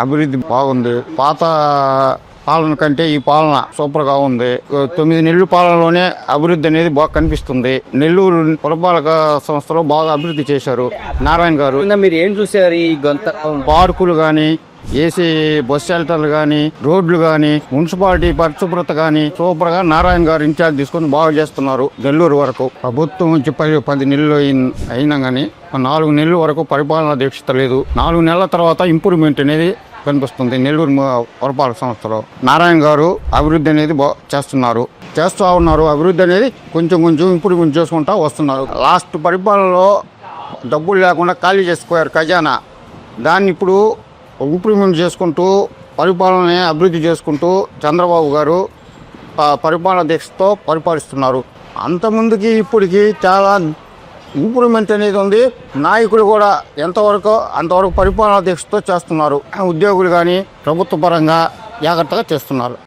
అభివృద్ధి బాగుంది. పాత పాలన కంటే ఈ పాలన సూపర్ గా ఉంది. 9 నెలల పాలనలోనే అభివృద్ధి అనేది బాగా కనిపిస్తుంది. నెల్లూరు పురపాలక సంస్థలో బాగా అభివృద్ధి చేశారు నారాయణ గారు. మీరు ఏం చూసారు ఈ గొంత? పార్కులు గాని, ఏసీ బస్ షెల్టర్లు గాని, రోడ్లు గాని, మున్సిపాలిటీ పరిశుభ్రత గాని సూపర్ గా నారాయణ గారు ఇన్ఛార్జ్ తీసుకుని బాగా చేస్తున్నారు. నెల్లూరు వరకు ప్రభుత్వం నుంచి 10 నెలలు అయినా గానీ 4 నెలల వరకు పరిపాలన దీక్షత లేదు. 4 నెలల తర్వాత ఇంప్రూవ్మెంట్ అనేది కనిపిస్తుంది నెల్లూరు పురపాలక సంస్థలో. నారాయణ గారు అభివృద్ధి అనేది చేస్తూ ఉన్నారు. అభివృద్ధి అనేది కొంచెం ఇంప్రూవ్మెంట్ చేసుకుంటూ వస్తున్నారు. లాస్ట్ పరిపాలనలో డబ్బులు లేకుండా ఖాళీ చేసుకోయారు ఖజానా. దాన్ని ఇప్పుడు ఇంప్రూవ్మెంట్ చేసుకుంటూ పరిపాలన అభివృద్ధి చేసుకుంటూ చంద్రబాబు గారు పరిపాలన దీక్షతో పరిపాలిస్తున్నారు. అంతకుముందుకి ఇప్పటికి చాలా ఇంప్రూవ్మెంట్ అనేది ఉంది. నాయకులు కూడా అంతవరకు పరిపాలన దీక్షతో చేస్తున్నారు. ఉద్యోగులు కానీ ప్రభుత్వ పరంగా జాగ్రత్తగా చేస్తున్నారు.